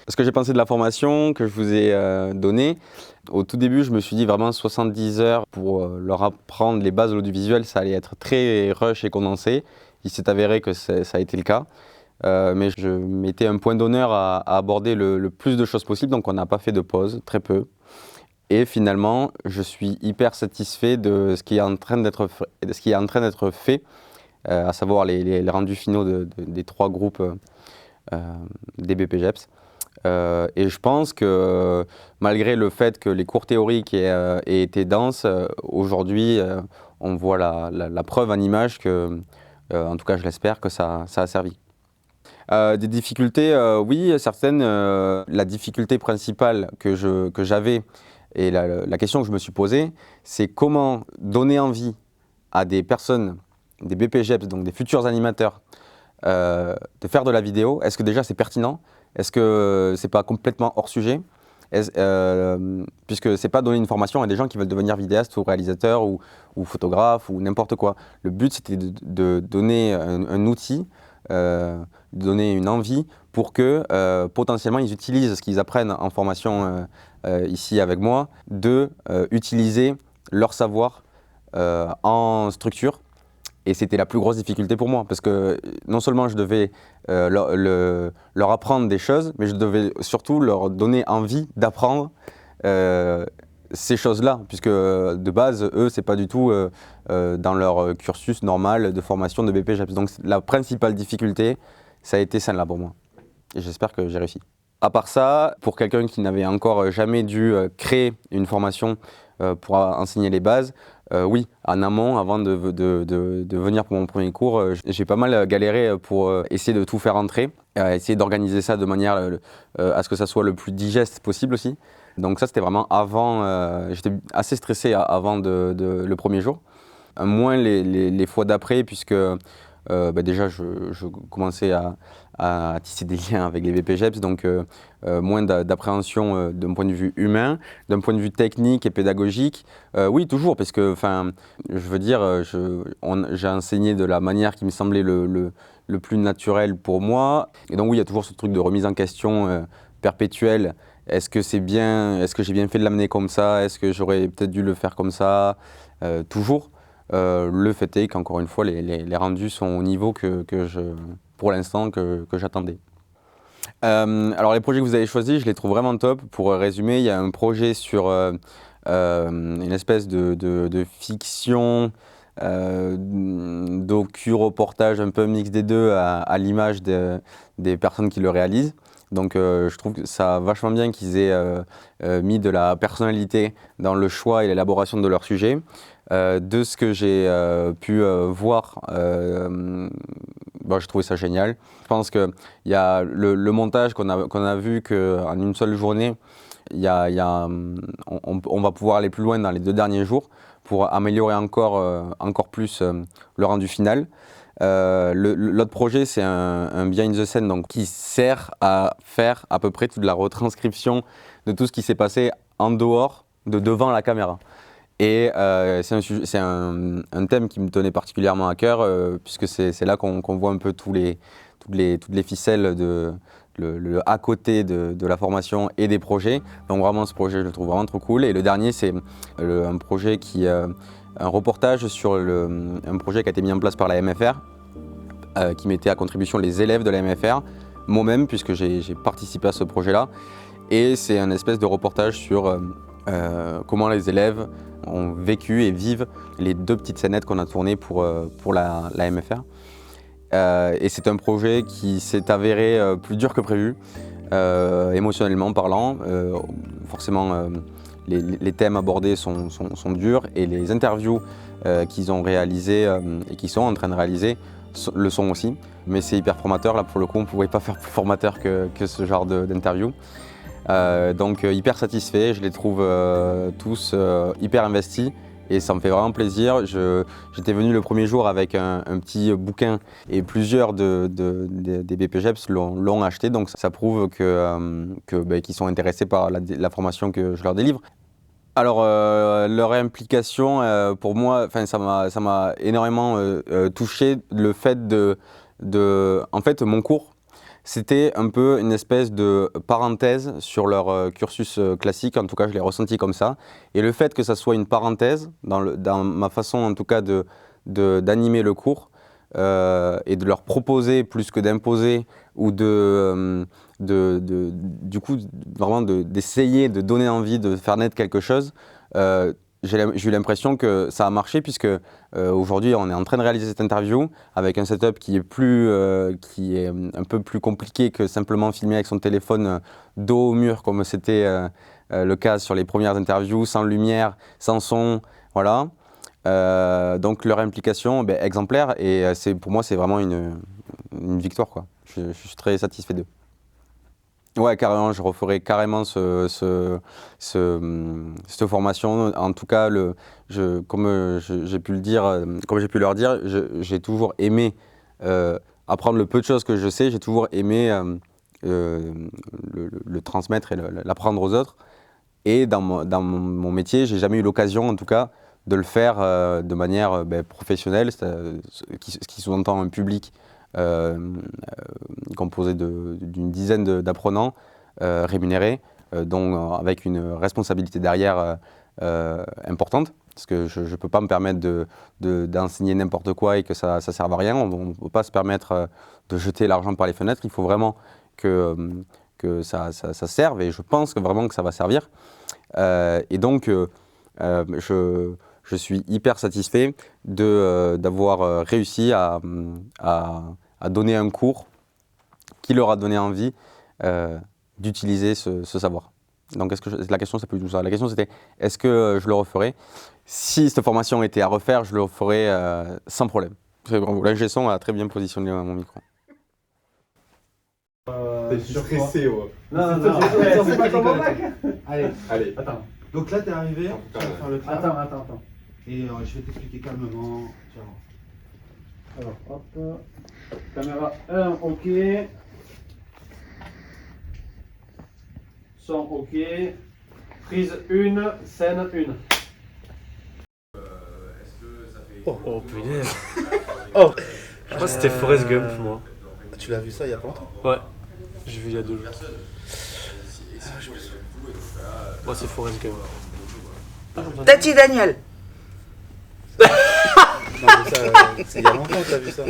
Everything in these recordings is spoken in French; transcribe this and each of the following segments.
Ce que j'ai pensé de la formation que je vous ai donnée, au tout début, je me suis dit vraiment 70 heures pour leur apprendre les bases de l'audiovisuel, ça allait être très rush et condensé. Il s'est avéré que ça a été le cas. Mais je mettais un point d'honneur à aborder le plus de choses possible, donc on n'a pas fait de pause, très peu. Et finalement, je suis hyper satisfait de ce qui est en train d'être fait, à savoir les rendus finaux des 3 groupes des BPGEPS. Et je pense que malgré le fait que les cours théoriques aient été denses, aujourd'hui, on voit la preuve en image que, en tout cas je l'espère, que ça a servi. Des difficultés, oui, certaines. La difficulté principale que j'avais et la question que je me suis posée, c'est comment donner envie à des personnes, des BPGEPS, donc des futurs animateurs, de faire de la vidéo. Est-ce que déjà c'est pertinent? Est-ce que c'est pas complètement hors sujet? Puisque c'est pas donner une formation à des gens qui veulent devenir vidéastes ou réalisateurs ou photographes ou n'importe quoi. Le but c'était de donner un outil, de donner une envie pour que potentiellement ils utilisent ce qu'ils apprennent en formation ici avec moi, de utiliser leur savoir en structure. Et c'était la plus grosse difficulté pour moi, parce que non seulement je devais leur apprendre des choses, mais je devais surtout leur donner envie d'apprendre ces choses-là, puisque de base, eux, c'est pas du tout dans leur cursus normal de formation de BPGEPS. Donc la principale difficulté, ça a été celle-là pour moi. Et j'espère que j'ai réussi. À part ça, pour quelqu'un qui n'avait encore jamais dû créer une formation pour enseigner les bases, oui, en amont, avant de venir pour mon premier cours, j'ai pas mal galéré pour essayer de tout faire entrer, essayer d'organiser ça de manière à ce que ça soit le plus digeste possible aussi. Donc ça, c'était vraiment avant, j'étais assez stressé avant le premier jour. Moins les fois d'après, puisque déjà je commençais à tisser des liens avec les BPGEPS, donc moins d'appréhension d'un point de vue humain, d'un point de vue technique et pédagogique. Oui, toujours, parce que, je veux dire, j'ai enseigné de la manière qui me semblait le plus naturel pour moi. Et donc oui, il y a toujours ce truc de remise en question perpétuelle. Est-ce que c'est bien, est-ce que j'ai bien fait de l'amener comme ça? Est-ce que j'aurais peut-être dû le faire comme ça? Toujours. Le fait est qu'encore une fois, les rendus sont au niveau pour l'instant, que j'attendais. Alors les projets que vous avez choisis, je les trouve vraiment top. Pour résumer, il y a un projet sur une espèce de fiction, docu-reportage un peu mix des deux à l'image des personnes qui le réalisent. Donc je trouve que ça vachement bien qu'ils aient mis de la personnalité dans le choix et l'élaboration de leur sujet. De ce que j'ai pu voir, je trouvais ça génial. Je pense qu'il y a le montage qu'on a vu qu'en une seule journée, on va pouvoir aller plus loin dans les 2 derniers jours pour améliorer encore plus le rendu final. L'autre projet, c'est un behind the scene donc, qui sert à faire à peu près toute la retranscription de tout ce qui s'est passé en dehors, devant la caméra. Et c'est un thème qui me tenait particulièrement à cœur, puisque c'est là qu'on voit un peu toutes les ficelles le à côté de la formation et des projets. Donc vraiment, ce projet, je le trouve vraiment trop cool. Et le dernier, c'est un projet un reportage sur un projet qui a été mis en place par la MFR, qui mettait à contribution les élèves de la MFR, moi-même, puisque j'ai participé à ce projet-là. Et c'est un espèce de reportage sur comment les élèves ont vécu et vivent les 2 petites scénettes qu'on a tournées pour la MFR. Et c'est un projet qui s'est avéré plus dur que prévu, émotionnellement parlant. Forcément, les thèmes abordés sont durs, et les interviews qu'ils ont réalisées et qu'ils sont en train de réaliser le sont aussi. Mais c'est hyper formateur, là pour le coup on ne pouvait pas faire plus formateur que ce genre d'interview. Donc hyper satisfait, je les trouve tous hyper investis, et ça me fait vraiment plaisir. J'étais venu le premier jour avec un petit bouquin, et plusieurs des BPGEPS l'ont acheté, donc ça prouve qu'ils sont intéressés par la formation que je leur délivre. Alors leur implication, pour moi, ça m'a énormément touché, le fait en fait, mon cours, c'était un peu une espèce de parenthèse sur leur cursus classique, en tout cas je l'ai ressenti comme ça. Et le fait que ça soit une parenthèse, dans ma façon en tout cas d'animer le cours, et de leur proposer plus que d'imposer, ou du coup vraiment d'essayer de donner envie de faire naître quelque chose, j'ai eu l'impression que ça a marché, puisque aujourd'hui on est en train de réaliser cette interview avec un setup qui est un peu plus compliqué que simplement filmer avec son téléphone dos au mur, comme c'était le cas sur les premières interviews, sans lumière, sans son, voilà. Donc leur implication, exemplaire, et pour moi c'est vraiment une victoire, quoi. Je suis très satisfait d'eux. Ouais, carrément, je referai carrément cette formation. En tout cas, comme j'ai pu le dire, comme j'ai pu leur dire, j'ai toujours aimé apprendre le peu de choses que je sais. J'ai toujours aimé le transmettre et l'apprendre aux autres. Et dans mon métier, j'ai jamais eu l'occasion, en tout cas, de le faire de manière professionnelle, ce qui sous-entend un public composé d'une dizaine d'apprenants rémunérés, avec une responsabilité derrière importante, parce que je ne peux pas me permettre d'enseigner n'importe quoi et que ça ne serve à rien. On ne peut pas se permettre de jeter l'argent par les fenêtres. Il faut vraiment que ça serve, et je pense vraiment que ça va servir. Et donc, je suis hyper satisfait d'avoir réussi à donner un cours qui leur a donné envie d'utiliser ce savoir. Donc la question, c'est pas du tout ça. La question, c'était est-ce que je le referais? Si cette formation était à refaire, je le referais sans problème. L'ingé son a très bien positionné mon micro. T'es stressé, ouais. Non, c'est pas ton mec. Allez. Attends. Donc là, t'es arrivé, tu vas faire le travail. Attends. Et je vais t'expliquer calmement. Tiens. Alors, hop. Caméra 1, ok. Son, ok. Prise 1, scène 1. Oh punaise. Oh, je crois que c'était Forrest Gump, moi. Tu l'as vu ça il y a pas longtemps? Ouais, j'ai vu il y a 2 jours. Moi, c'est Forrest Gump. Tati Daniel. Non, mais ça, c'est il y a longtemps que t'as vu ça.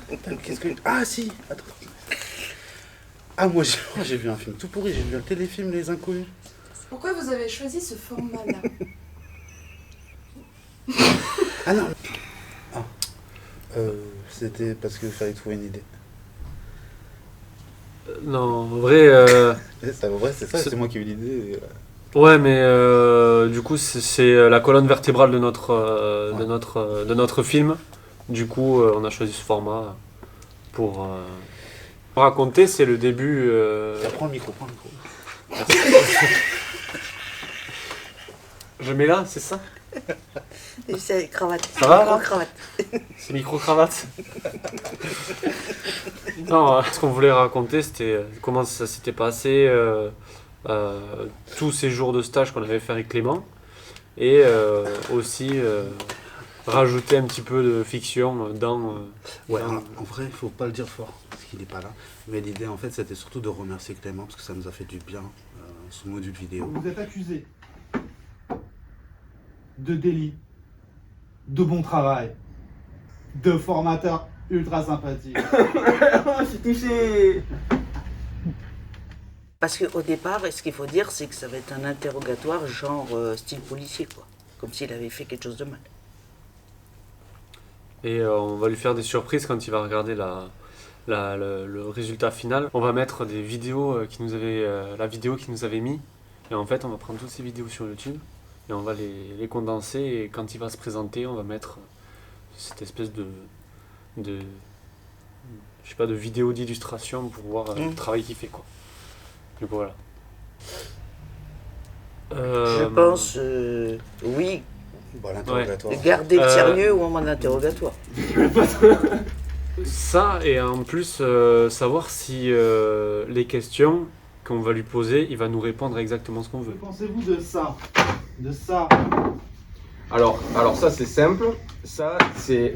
Putain, qu'est-ce que... Ah si, attends. Ah, moi j'ai vu un film tout pourri, j'ai vu un téléfilm Les Inconnus. Pourquoi vous avez choisi ce format-là? Ah non. Ah. C'était parce qu'il fallait trouver une idée. Non, en vrai... C'est vrai, c'est ça, c'est moi qui ai eu l'idée. Ouais, mais du coup, c'est la colonne vertébrale de notre film. Du coup, on a choisi ce format pour raconter. C'est le début... Prends le micro. Je mets là, c'est ça? C'est cravate. Ça va, là Cravate. C'est micro-cravate. Non, ce qu'on voulait raconter, c'était comment ça s'était passé, tous ces jours de stage qu'on avait fait avec Clément, et aussi rajouter un petit peu de fiction dans... Ouais, en vrai, il faut pas le dire fort, parce qu'il n'est pas là. Mais l'idée, en fait, c'était surtout de remercier Clément, parce que ça nous a fait du bien, ce module vidéo. Vous êtes accusé de délit, de bon travail, de formateur ultra sympathique. Je suis touché. Parce qu'au départ, ce qu'il faut dire, c'est que ça va être un interrogatoire genre style policier, quoi. Comme s'il avait fait quelque chose de mal. Et on va lui faire des surprises quand il va regarder le résultat final. On va mettre des vidéos la vidéo qu'il nous avait mis. Et en fait, on va prendre toutes ces vidéos sur YouTube et on va les condenser. Et quand il va se présenter, on va mettre cette espèce de vidéo d'illustration pour voir le travail qu'il fait, quoi. Du coup, voilà. Je pense, oui, Bon, l'interrogatoire. garder le sérieux au moment de l'interrogatoire. Ça, et en plus, savoir si les questions qu'on va lui poser, il va nous répondre exactement ce qu'on veut. Que pensez-vous de ça? De ça? Alors ça c'est simple. Ça c'est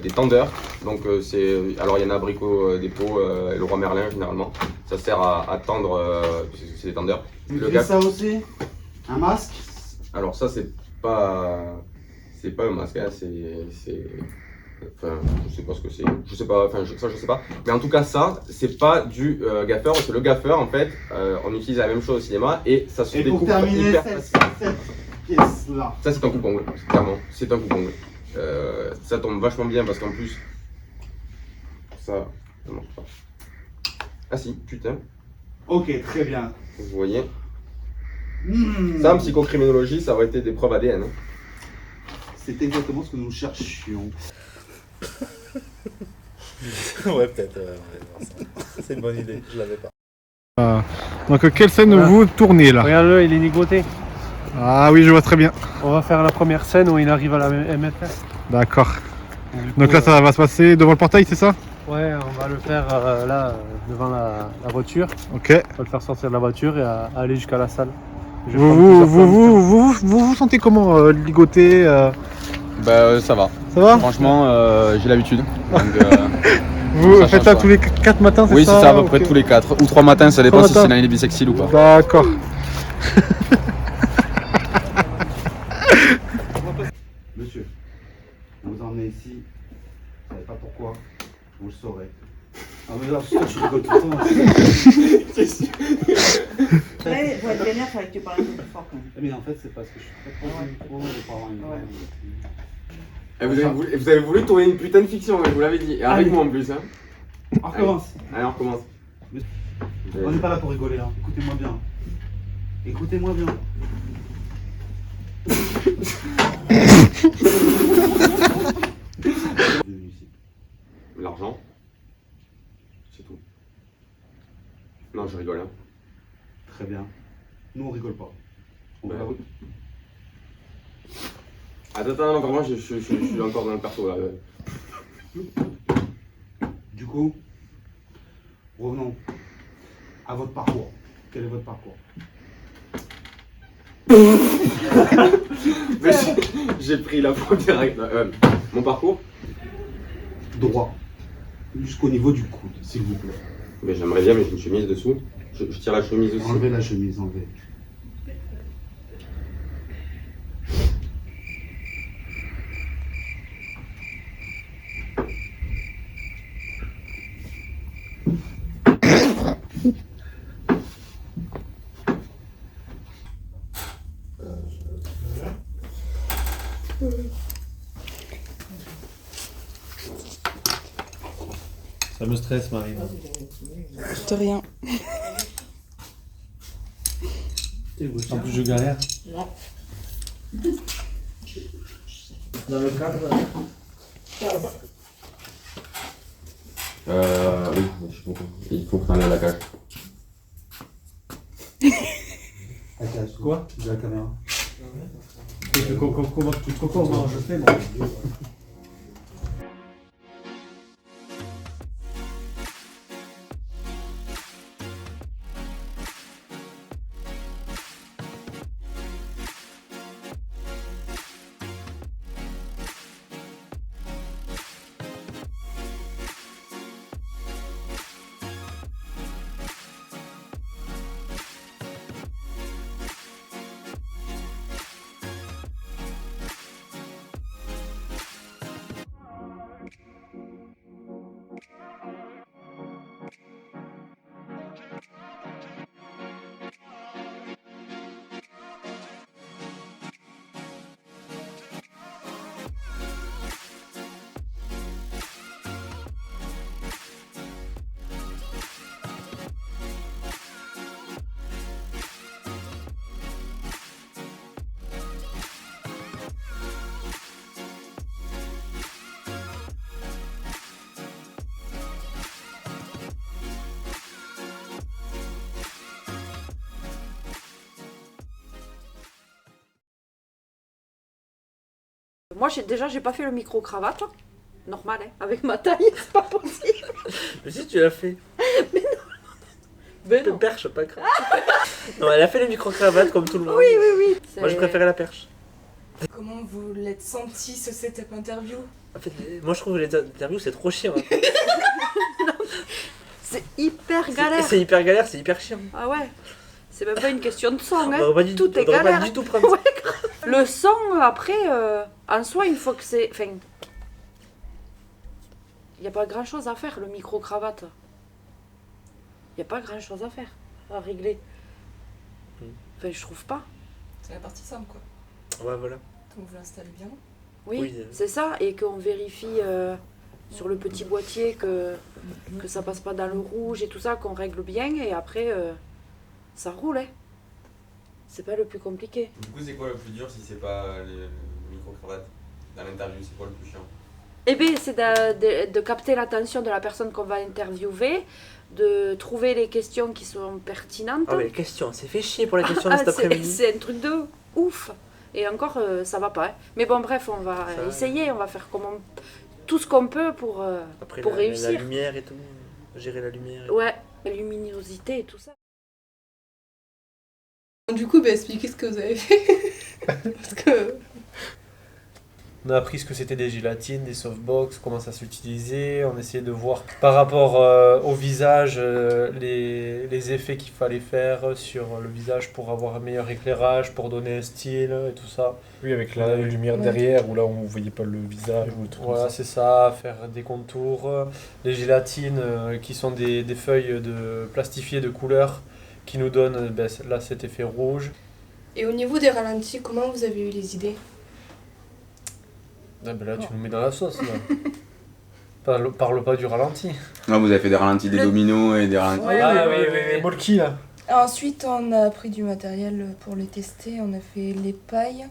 des tendeurs. Donc alors il y en a abricot dépôt et le roi Merlin généralement. Ça sert à tendre. C'est des tendeurs. Vous utilisez ça aussi? Un masque? Alors ça c'est pas un masque. Hein, enfin, je sais pas ce que c'est. Je sais pas. Enfin ça je sais pas. Mais en tout cas ça c'est pas du gaffeur. Parce que le gaffeur en fait on utilise la même chose au cinéma et ça se Et pour découpe terminer hyper cette facile. pièce-là. Ça c'est un coupe-ongle, clairement, c'est un coupe-ongle. Ça tombe vachement bien parce qu'en plus, ça marche pas. Ah si, putain, Ok, très bien. vous voyez. Hmm. Ça en psychocriminologie, ça aurait été des preuves ADN. Hein. C'est exactement ce que nous cherchions. Ouais, peut-être. C'est une bonne idée, je l'avais pas. Donc quelle scène Voilà. vous tournez là? Regarde-le, il est nigoté. Ah oui, je vois très bien. On va faire la première scène où il arrive à la MFR. D'accord. Du Donc coup, là, ça va se passer devant le portail, c'est ça? Ouais, on va le faire là, devant la voiture. Ok. On va le faire sortir de la voiture et aller jusqu'à la salle. Je vais Vous prendre vous, plusieurs fois vous, vous, vous, vous sentez comment ligoté Bah ça va. Ça va? Franchement, j'ai l'habitude. Vous ça faites change ça pas. tous les 4 matins, c'est Oui, ça? c'est ça, à peu près Ok. tous les 4 ou 3 matins, ça dépend 3 si c'est matins. une année bisextile ou pas. D'accord. Monsieur, on vous a emmené ici. Vous savez pas pourquoi. Vous le saurez. Ah mais là, je rigole tout le temps. Ouais, pour être vénère, il fallait que tu parles un peu plus fort quand même. Mais en fait, c'est parce que je suis très proche du micro, les parents ils Ouais. Et vous avez voulu tourner une putain de fiction, je vous l'avais dit. Et avec Allez. moi en plus. Hein. On recommence. Allez, on recommence. On n'est pas là pour rigoler, hein. Écoutez-moi bien. Écoutez-moi bien. L'argent, c'est tout. Non, je rigole. Hein. Très bien. Nous on rigole pas. On Ouais. va... Attends, encore moi, je suis encore dans le perso là. Du coup, revenons à votre parcours. Quel est votre parcours? Mais j'ai pris la première avec mon parcours. Droit. Jusqu'au niveau du coude, s'il vous plaît. Mais j'aimerais bien mettre une chemise dessous. Je tire la chemise aussi. Enlevez la chemise, enlevez. Ça me stresse, Marie. De rien. En plus, je galère. Dans le cadre. Oui, je suis content. Il faut que t'enlèves la cage. La cage. Quoi? De la caméra. Comment je fais, moi? Moi, j'ai pas fait le micro-cravate. Normal, hein. Avec ma taille, c'est pas possible. Mais si tu l'as fait. Mais Le non. perche, pas grave. Non, elle a fait les micro-cravates comme tout le monde. Oui, oui, oui. Moi, je préférais la perche. Comment vous l'êtes senti ce setup interview? En fait, moi je trouve que les interviews c'est trop chiant. Hein. C'est hyper galère. C'est hyper galère, c'est hyper chiant. Ah ouais. C'est même pas une question de son, On hein. aurait pas Tout est on aurait galère. pas du tout prendre. Ouais, grave. Le son, après, en soi, une fois que c'est... Enfin, il n'y a pas grand-chose à faire, le micro-cravate. Il n'y a pas grand-chose à faire, à régler. Enfin, je trouve pas. C'est la partie simple, quoi. Ouais, voilà. Donc vous l'installez bien. Oui, Oui, c'est ça. Et qu'on vérifie sur le petit boîtier que ça passe pas dans le rouge et tout ça, qu'on règle bien. Et après, ça roule, hein. C'est pas le plus compliqué. Du coup, c'est quoi le plus dur si c'est pas le micro-cravate dans l'interview? C'est quoi le plus chiant? Eh bien, c'est de capter l'attention de la personne qu'on va interviewer, de trouver les questions qui sont pertinentes. Ah, mais les questions, c'est fait chier pour les questions de cet après-midi. C'est un truc de ouf. Et encore, ça va pas. Hein. Mais bon, bref, on va essayer, on va faire tout ce qu'on peut pour Après, réussir. la lumière et tout, gérer la lumière. Et Ouais, la luminosité et tout ça. Du coup, expliquez ce que vous avez fait. Parce que... On a appris ce que c'était des gélatines, des softbox, comment ça s'utilisait. On essayait de voir par rapport au visage les effets qu'il fallait faire sur le visage pour avoir un meilleur éclairage, pour donner un style et tout ça. Oui, avec la lumière derrière, où là on voyait pas le visage ou le truc. Voilà, c'est ça, faire des contours. Les gélatines qui sont des feuilles plastifiées de couleur qui nous donnent là cet effet rouge. Et au niveau des ralentis, comment vous avez eu les idées? Ah ben là, tu nous mets dans la sauce. Là. Parle pas du ralenti. Non, vous avez fait des ralentis, des dominos et des ralentis. Ouais, oui, Molki là. Ensuite, on a pris du matériel pour les tester. On a fait les pailles,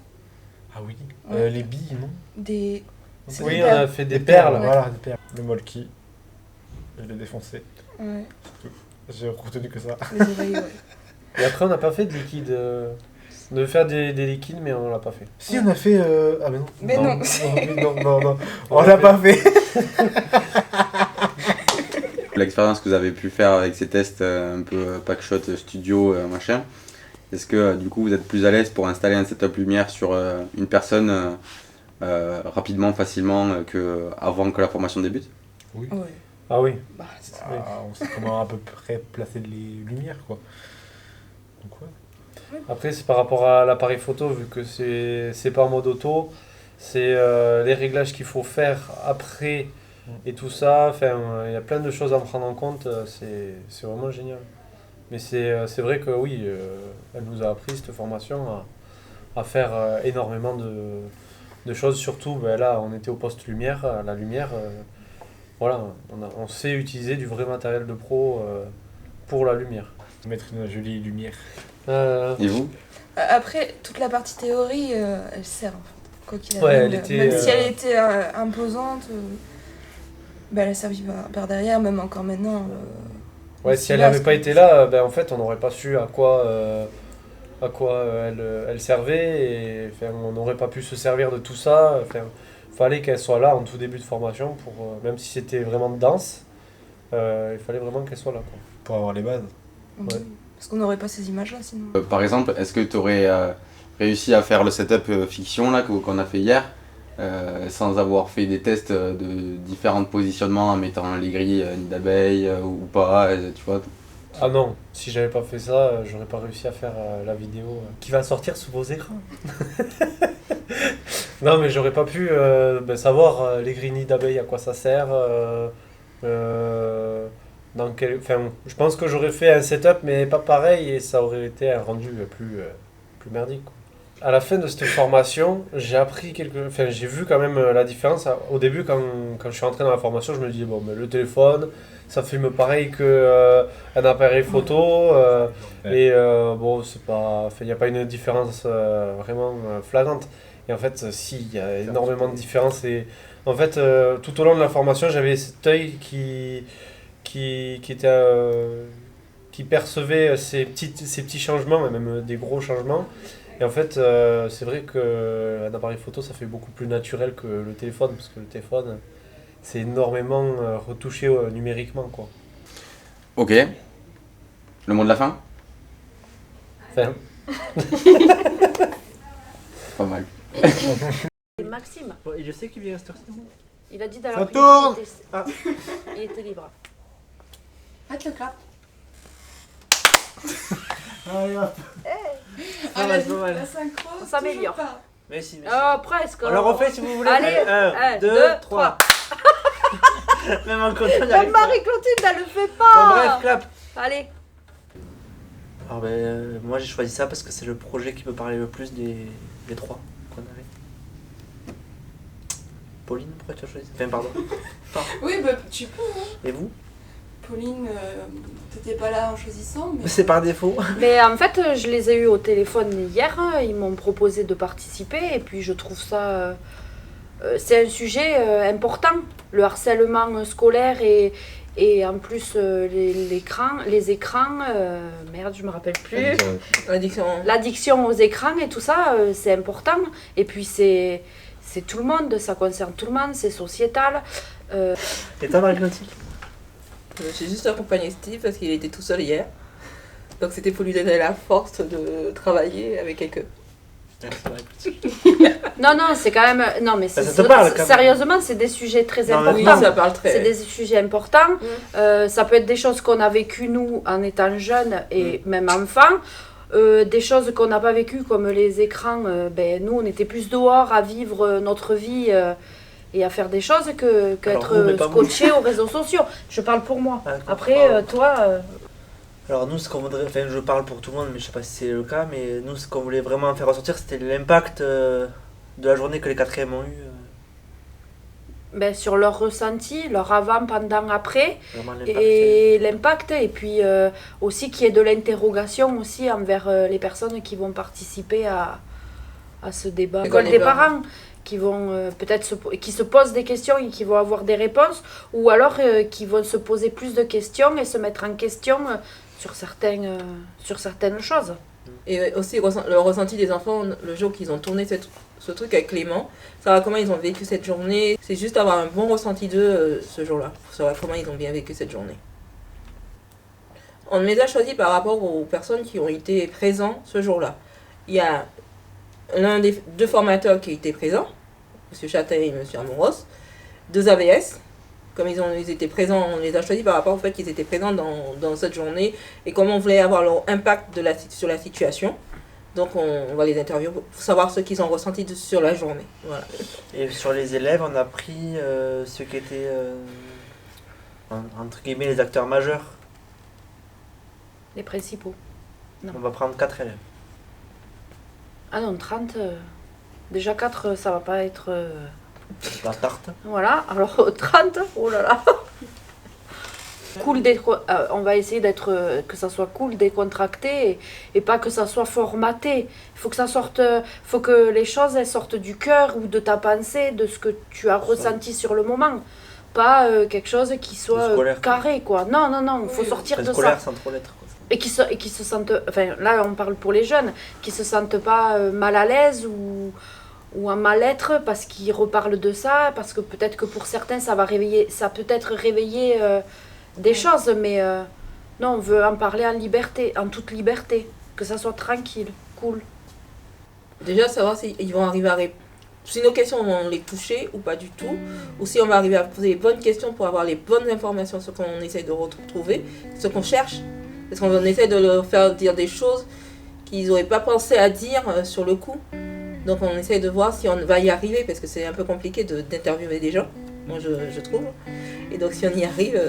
Ah oui. Ouais. Les billes, non? des... c'est Oui, des on a perles. fait des perles. Voilà, des perles. Le molki. Je l'ai défoncé. Ouais, J'ai retenu que ça. les oreilles, ouais. Et après, on n'a pas fait de liquide. On devait faire des liquides, mais on l'a pas fait. Si, on a fait. Ah, mais non. Mais non. Non. On l'a pas fait. L'expérience que vous avez pu faire avec ces tests un peu packshot studio machin, est-ce que du coup vous êtes plus à l'aise pour installer un setup lumière sur une personne rapidement, facilement avant que la formation débute? Oui. Ouais. Ah oui. Bah, On sait comment à peu près placer les lumières, quoi. Donc, ouais. Après, c'est par rapport à l'appareil photo, vu que c'est pas en mode auto, c'est les réglages qu'il faut faire après et tout ça. Enfin, il y a plein de choses à prendre en compte. C'est vraiment génial. Mais c'est vrai que oui, elle nous a appris cette formation à faire énormément de choses. Surtout, là, on était au poste lumière. La lumière, voilà, on sait utiliser du vrai matériel de pro pour la lumière. Mettre une jolie lumière. Et vous? après, toute la partie théorie, elle sert, en fait. Quoi qu'il Ouais, arrive. elle était, Même si elle était imposante, elle a servi par derrière, même encore maintenant. Ouais, si elle n'avait pas été là, en fait, on n'aurait pas su à quoi elle servait, et enfin, on n'aurait pas pu se servir de tout ça. Enfin, fallait qu'elle soit là en tout début de formation, pour, même si c'était vraiment dense, il fallait vraiment qu'elle soit là, quoi. Pour avoir les bases. Ouais. Parce qu'on n'aurait pas ces images-là, sinon. Par exemple, est-ce que tu aurais réussi à faire le setup fiction là qu'on a fait hier sans avoir fait des tests de différents positionnements en mettant les grilles nids d'abeilles ou pas, tu vois? Ah non, si j'avais pas fait ça, j'aurais pas réussi à faire la vidéo qui va sortir sous vos écrans. Non, mais j'aurais pas pu savoir les grilles nids d'abeilles, à quoi ça sert. Je pense que j'aurais fait un setup, mais pas pareil, et ça aurait été un rendu plus merdique, quoi. À la fin de cette formation, j'ai appris j'ai vu quand même la différence. Au début, quand je suis rentré dans la formation, je me disais, bon, mais le téléphone, ça filme pareil qu'un appareil photo, et bon, c'est pas, il n'y a pas une différence vraiment flagrante. Et en fait, si, il y a énormément de différences. Et en fait, tout au long de la formation, j'avais cet œil qui percevait ces petits changements, et même des gros changements. Et en fait, c'est vrai qu'un appareil photo, ça fait beaucoup plus naturel que le téléphone, parce que le téléphone, c'est énormément retouché numériquement, quoi. Ok. Le mot de la fin? Enfin, Pas mal. Et Maxime, Et je sais qu'il vient à cette heure-ci. il a dit dans Ça l'après-midi tourne qu'il était- Ah. il était libre. Faites le clap. Allez hop. Ah, la, c'est pas mal. la synchro, On s'améliore. toujours pas. Merci. Oh, presque. On le refait si vous voulez. Allez, 1, 2, 3. Même en comptant, il n'y Même arrive pas. Marie-Clotilde, elle le fait Bon, pas. bref, clap. Allez. Alors, moi j'ai choisi ça parce que c'est le projet qui me parlait le plus des 3 qu'on avait. Pauline, pourquoi tu as choisi? Enfin, pardon. Oui, bah tu peux. Hein. Et vous? Pauline, t'étais pas là en choisissant, mais. C'est par défaut. Mais en fait, je les ai eus au téléphone hier. Ils m'ont proposé de participer et puis je trouve ça. C'est un sujet important, le harcèlement scolaire et en plus les écrans. Merde, je me rappelle plus. L'addiction aux écrans et tout ça, c'est important. Et puis c'est tout le monde, ça concerne tout le monde, c'est sociétal. Et toi, Marie-Clotilde? J'ai juste accompagné Steve parce qu'il était tout seul hier. Donc c'était pour lui donner la force de travailler avec quelqu'un. Non, c'est quand même. Non, mais Ça te parle, quand même. sérieusement, c'est des sujets très Non, mais importants. oui, ça parle très. C'est des sujets importants. Ça peut être des choses qu'on a vécues, nous, en étant jeunes et même enfants. Des choses qu'on n'a pas vécues, comme les écrans. Nous, on était plus dehors à vivre notre vie et à faire des choses qu'être scotché aux réseaux sociaux. Je parle pour moi. Après, toi. Alors nous, ce qu'on voudrait, enfin je parle pour tout le monde, mais je sais pas si c'est le cas, mais nous, ce qu'on voulait vraiment faire ressortir, c'était l'impact de la journée que les 4e ont eu. Sur leur ressenti, leur avant, pendant, après, Vraiment l'impact. et l'impact, et puis aussi qu'il y ait de l'interrogation aussi envers les personnes qui vont participer à ce débat. L'école Des parents qui vont qui se posent des questions et qui vont avoir des réponses, ou alors qui vont se poser plus de questions et se mettre en question sur certaines choses. Et aussi le ressenti des enfants le jour qu'ils ont tourné ce truc avec Clément, savoir comment ils ont vécu cette journée. C'est juste avoir un bon ressenti d'eux ce jour-là, pour savoir comment ils ont bien vécu cette journée. On les a choisis par rapport aux personnes qui ont été présents ce jour-là. Il y a l'un des 2 formateurs qui étaient présents, M. Châtain et M. Amoros, 2 AVS. Comme ils étaient présents, on les a choisis par rapport au fait qu'ils étaient présents dans cette journée et comment on voulait avoir leur impact sur la situation. Donc on va les interviewer pour savoir ce qu'ils ont ressenti sur la journée. Voilà. Et sur les élèves, on a pris ceux qui étaient, entre guillemets, les acteurs majeurs. Les principaux. Non. On va prendre 4 élèves. Ah non, 30. Déjà 4, ça va pas être. La tarte. Voilà, alors 30, oh là là. Cool, on va essayer d'être que ça soit cool, décontracté et pas que ça soit formaté. Il faut que ça sorte, faut que les choses elles sortent du cœur ou de ta pensée, de ce que tu as ressenti sur le moment. Pas quelque chose qui soit carré quoi. Non, il faut sortir de scolaire, ça. sans trop l'être. Et qui se sentent, enfin là on parle pour les jeunes, qui se sentent pas mal à l'aise ou en mal-être parce qu'ils reparlent de ça, parce que peut-être que pour certains ça peut être réveiller des choses, mais non, on veut en parler en liberté, en toute liberté, que ça soit tranquille, cool. Déjà savoir s'ils vont arriver à répondre, si nos questions vont les toucher ou pas du tout, ou si on va arriver à poser les bonnes questions pour avoir les bonnes informations, ce qu'on essaie de retrouver, ce qu'on cherche, parce qu'on essaie de leur faire dire des choses qu'ils n'auraient pas pensé à dire sur le coup. Donc on essaie de voir si on va y arriver, parce que c'est un peu compliqué d'interviewer des gens, moi je trouve. Et donc si on y arrive,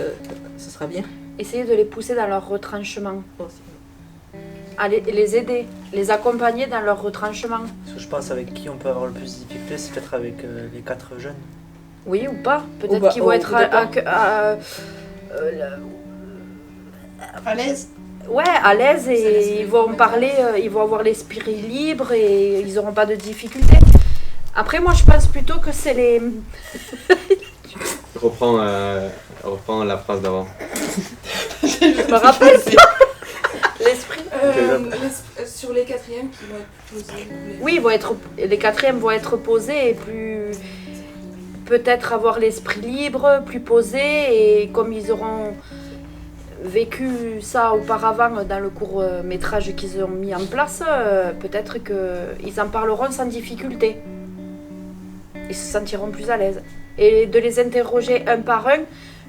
ce sera bien. Essayer de les pousser dans leur retranchement. Aussi. Les aider, les accompagner dans leur retranchement. Parce que je pense avec qui on peut avoir le plus de difficultés, c'est peut-être avec les 4 jeunes. Oui, ou pas. Peut-être qu'ils vont être à l'aise. Ouais, à l'aise et ils vont parler, ils vont avoir l'esprit libre et ils n'auront pas de difficultés. Après, moi, je pense plutôt que c'est les... Reprends la phrase d'avant. Je me rappelle l'esprit. Sur les 4e qui vont être posés. Oui, les 4e vont être posés et plus... Peut-être avoir l'esprit libre, plus posé, et comme ils auront vécu ça auparavant dans le court métrage qu'ils ont mis en place, peut-être qu'ils en parleront sans difficulté. ils se sentiront plus à l'aise. Et de les interroger un par un,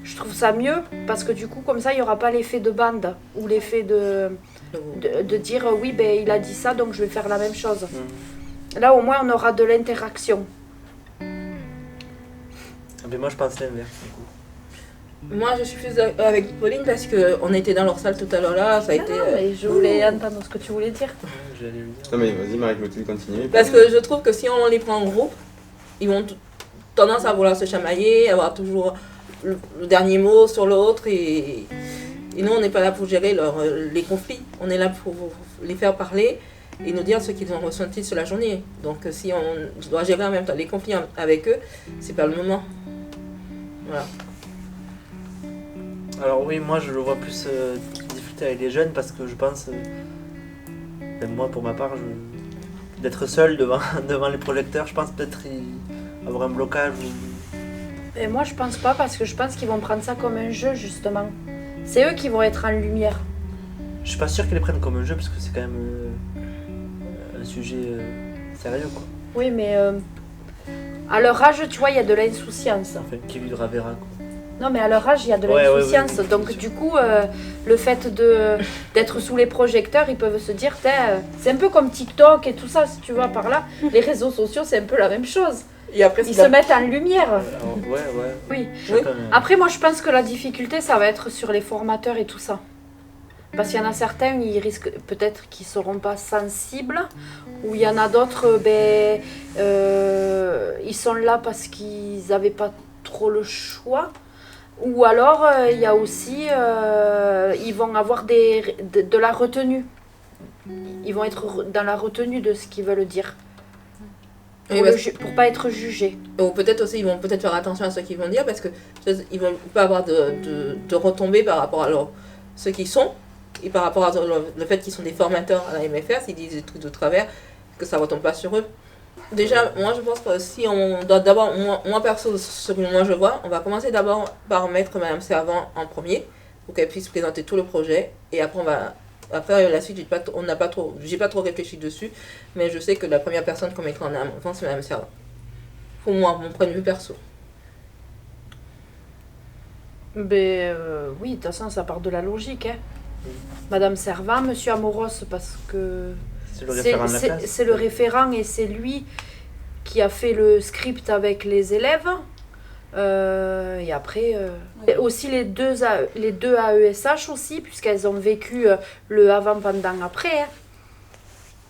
je trouve ça mieux, parce que du coup, comme ça, il n'y aura pas l'effet de bande, ou l'effet de dire oui, ben, il a dit ça, donc je vais faire la même chose. Là, au moins, on aura de l'interaction. Mais moi, je pense l'inverse, du coup. Moi, je suis plus avec Pauline parce qu'on était dans leur salle tout à l'heure là, ça a été... mais je voulais entendre ce que tu voulais dire. J'allais le dire. Non mais vas-y Marie-Clotilde, continue. Parce que je trouve que si on les prend en groupe, ils vont tendance à vouloir se chamailler, avoir toujours le dernier mot sur l'autre et nous, on n'est pas là pour gérer les conflits, on est là pour les faire parler et nous dire ce qu'ils ont ressenti sur la journée. Donc si on doit gérer en même temps les conflits avec eux, c'est pas le moment. Voilà. Alors oui, moi je le vois plus discuter avec les jeunes parce que je pense, même moi pour ma part, d'être seul devant les projecteurs, je pense peut-être avoir un blocage. Et moi je pense pas parce que je pense qu'ils vont prendre ça comme un jeu justement. C'est eux qui vont être en lumière. Je suis pas sûr qu'ils les prennent comme un jeu parce que c'est quand même un sujet sérieux quoi. Oui mais à leur âge tu vois il y a de l'insouciance. Enfin qui vivra verra quoi. Non mais à leur âge il y a de l'insouciance, oui, donc du coup le fait d'être sous les projecteurs ils peuvent se dire c'est un peu comme TikTok et tout ça si tu vois par là, les réseaux sociaux c'est un peu la même chose. Et après, ils se mettent en lumière. Ouais. Oui. Après moi je pense que la difficulté ça va être sur les formateurs et tout ça. Parce qu'il y en a certains, ils risquent peut-être qu'ils ne seront pas sensibles, ou il y en a d'autres, ils sont là parce qu'ils n'avaient pas trop le choix. Ou alors, il y a aussi, ils vont avoir de la retenue. Ils vont être dans la retenue de ce qu'ils veulent dire. Pour pas être jugés. Ou peut-être aussi, ils vont peut-être faire attention à ce qu'ils vont dire, parce que ils vont pas avoir de retombées par rapport à ce qu'ils sont, et par rapport à le fait qu'ils sont des formateurs à la MFR, s'ils disent des trucs de travers, que ça ne retombe pas sur eux. Déjà, moi je pense que si on doit d'abord, moi perso, ce que moi je vois, on va commencer d'abord par mettre Madame Servan en premier, pour qu'elle puisse présenter tout le projet, et après la suite, j'ai pas trop réfléchi dessus, mais je sais que la première personne qu'on mettra en avant, c'est Madame Servan. Pour moi, mon point de vue perso. Oui, de toute façon, ça part de la logique. Hein. Madame Servan, Monsieur Amoros, parce que c'est le référent et c'est lui qui a fait le script avec les élèves. Et après, aussi les deux AESH aussi, puisqu'elles ont vécu le avant, pendant, après. Hein.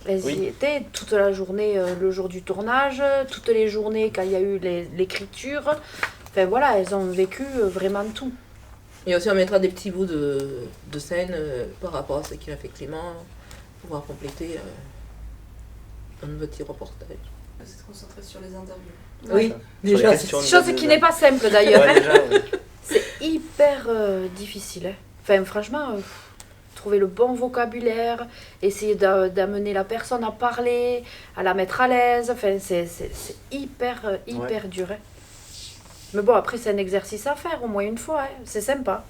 Elles y étaient toute la journée, le jour du tournage, toutes les journées quand il y a eu l'écriture. Enfin voilà, elles ont vécu vraiment tout. Et aussi on mettra des petits bouts de scène par rapport à ce qu'il a fait Clément, pour pouvoir compléter un petit reportage. C'est se concentrer sur les interviews. Oui, déjà, chose qui n'est pas simple d'ailleurs. C'est hyper difficile. Hein. Enfin franchement, trouver le bon vocabulaire, essayer d'amener la personne à parler, à la mettre à l'aise. Enfin, c'est hyper dur. Hein. Mais bon, après, c'est un exercice à faire au moins une fois. Hein. C'est sympa.